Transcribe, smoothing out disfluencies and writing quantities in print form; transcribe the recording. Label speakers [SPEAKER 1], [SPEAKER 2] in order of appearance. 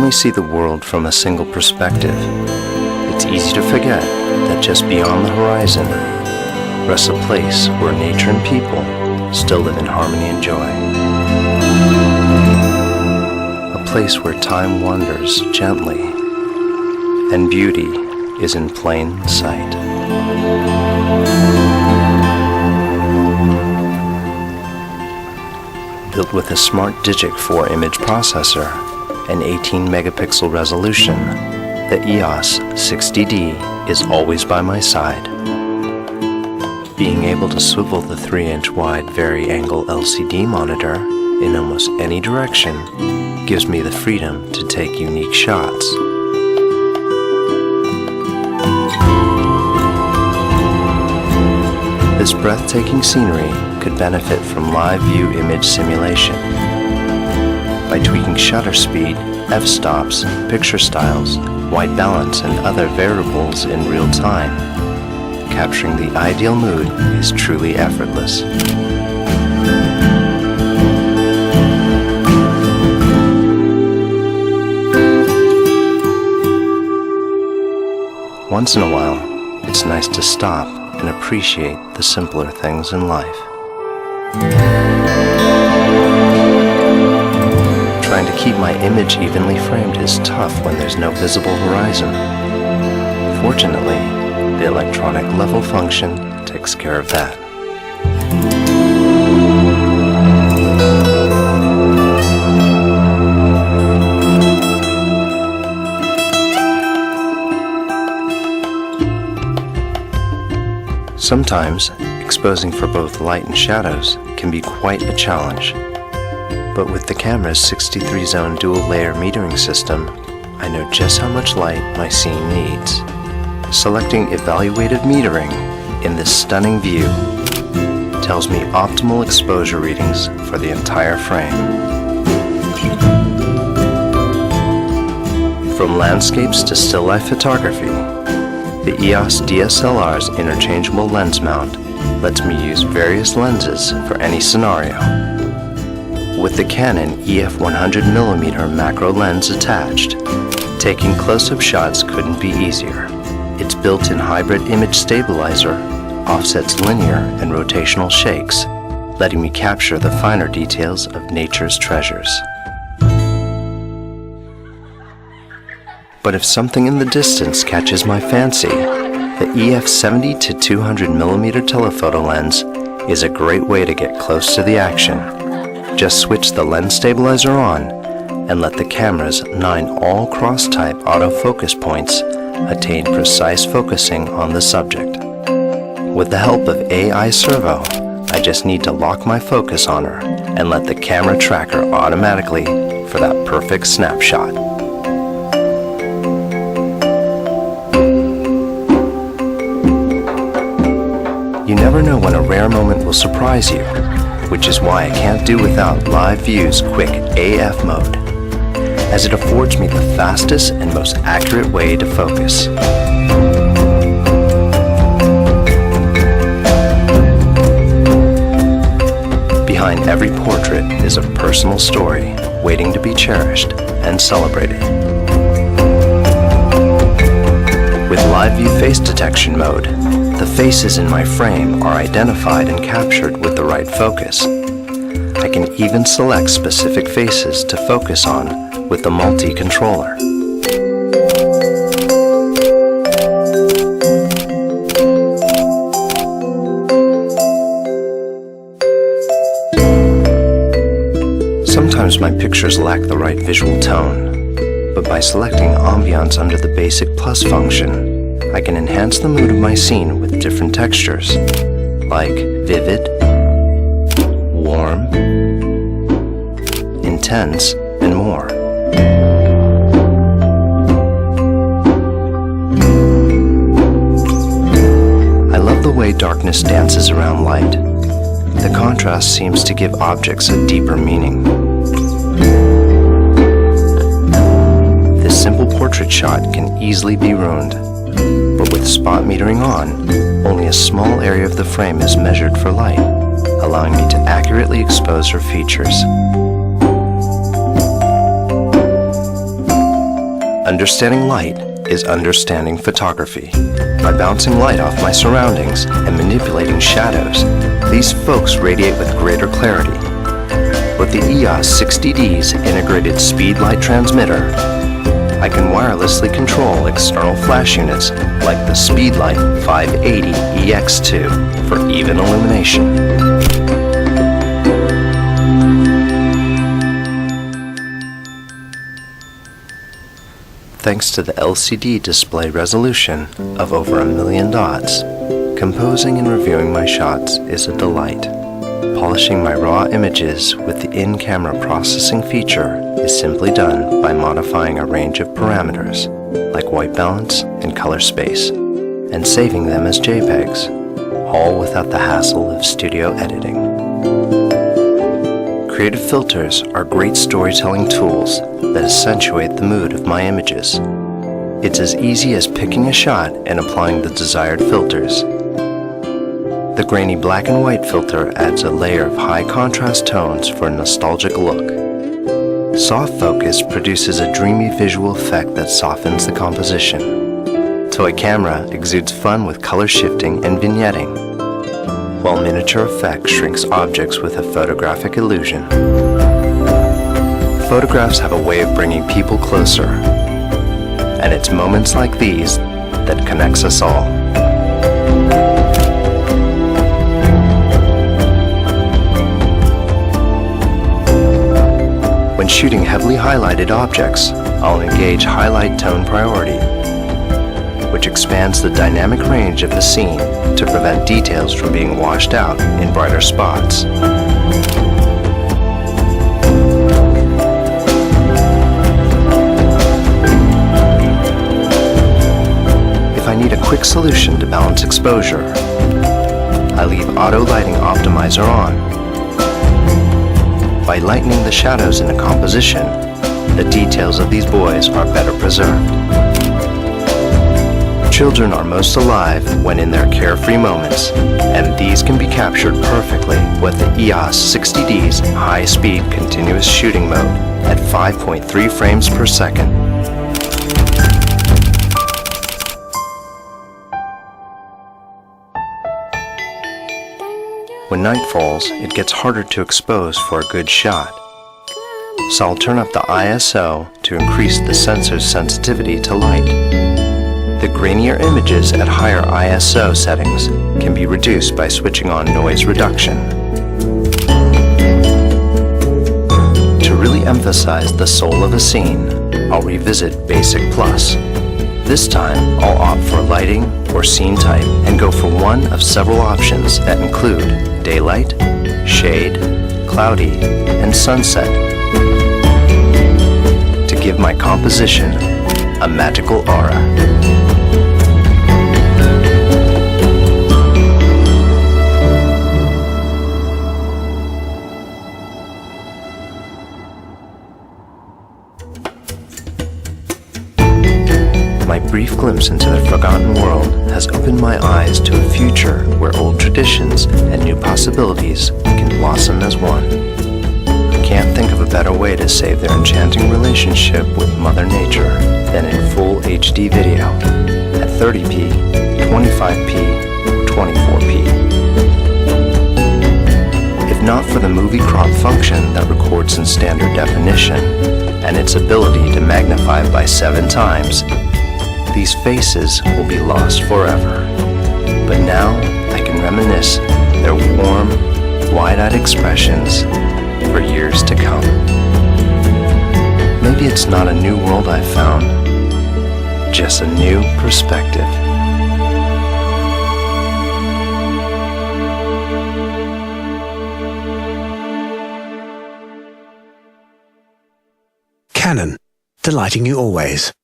[SPEAKER 1] only see the world from a single perspective, it's easy to forget that just beyond the horizon rests a place where nature and people still live in harmony and joy. A place where time wanders gently and beauty is in plain sight. Built with a smart Digic 4 image processor and 18 megapixel resolution, the EOS 60D is always by my side. Being able to swivel the 3-inch wide vari-angle LCD monitor in almost any direction gives me the freedom to take unique shots. This breathtaking scenery could benefit from live view image simulation. By tweaking shutter speed, f-stops, picture styles, white balance, and other variables in real time, capturing the ideal mood is truly effortless. Once in a while, it's nice to stop and appreciate the simpler things in life. Trying to keep my image evenly framed is tough when there's no visible horizon. Fortunately, the electronic level function takes care of that. Sometimes, exposing for both light and shadows can be quite a challenge. But with the camera's 63-zone dual-layer metering system, I know just how much light my scene needs. Selecting evaluative metering in this stunning view tells me optimal exposure readings for the entire frame. From landscapes to still life photography, the EOS DSLR's interchangeable lens mount lets me use various lenses for any scenario. With the Canon EF 100mm macro lens attached, taking close-up shots couldn't be easier. Its built-in hybrid image stabilizer offsets linear and rotational shakes, letting me capture the finer details of nature's treasures. But if something in the distance catches my fancy, the EF 70-200mm telephoto lens is a great way to get close to the action. Just switch the lens stabilizer on and let the camera's 9 all-cross-type autofocus points attain precise focusing on the subject. With the help of AI Servo, I just need to lock my focus on her and let the camera track her automatically for that perfect snapshot. You never know when a rare moment will surprise you, which is why I can't do without Live View's quick AF mode, as it affords me the fastest and most accurate way to focus. Behind every portrait is a personal story waiting to be cherished and celebrated. With Live View face detection mode, the faces in my frame are identified and captured with the right focus. I can even select specific faces to focus on with the multi-controller. Sometimes my pictures lack the right visual tone, but by selecting ambiance under the basic plus function, I can enhance the mood of my scene with different textures, like vivid, warm, intense, and more. I love the way darkness dances around light. The contrast seems to give objects a deeper meaning. This simple portrait shot can easily be ruined, but with spot metering on, only a small area of the frame is measured for light, allowing me to accurately expose her features. Understanding light is understanding photography. By bouncing light off my surroundings and manipulating shadows, these folks radiate with greater clarity. With the EOS 60D's integrated speed light transmitter, I can wirelessly control external flash units like the Speedlight 580 EX2 for even illumination. Thanks to the LCD display resolution of over 1 million dots, composing and reviewing my shots is a delight. Polishing my raw images with the in-camera processing feature is simply done by modifying a range of parameters like white balance and color space, and saving them as JPEGs, all without the hassle of studio editing. Creative filters are great storytelling tools that accentuate the mood of my images. It's as easy as picking a shot and applying the desired filters. The grainy black and white filter adds a layer of high contrast tones for a nostalgic look. Soft focus produces a dreamy visual effect that softens the composition. Toy camera exudes fun with color shifting and vignetting, while miniature effect shrinks objects with a photographic illusion. Photographs have a way of bringing people closer, and it's moments like these that connects us all. When shooting heavily highlighted objects, I'll engage highlight tone priority, which expands the dynamic range of the scene to prevent details from being washed out in brighter spots. If I need a quick solution to balance exposure, I leave Auto Lighting Optimizer on. By lightening the shadows in a composition, the details of these boys are better preserved. Children are most alive when in their carefree moments, and these can be captured perfectly with the EOS 60D's high-speed continuous shooting mode at 5.3 frames per second. When night falls, it gets harder to expose for a good shot. So I'll turn up the ISO to increase the sensor's sensitivity to light. The grainier images at higher ISO settings can be reduced by switching on noise reduction. To really emphasize the soul of a scene, I'll revisit Basic Plus. This time, I'll opt for lighting or scene type and go for one of several options that include daylight, shade, cloudy, and sunset to give my composition a magical aura. My brief glimpse into the forgotten world has opened my eyes to a future where old traditions and new possibilities can blossom as one. I can't think of a better way to save their enchanting relationship with Mother Nature than in full HD video at 30p, 25p, or 24p. If not for the movie crop function that records in standard definition and its ability to magnify by 7 times, these faces will be lost forever. But now I can reminisce their warm, wide-eyed expressions for years to come. Maybe it's not a new world I've found, just a new perspective.
[SPEAKER 2] Canon, delighting you always.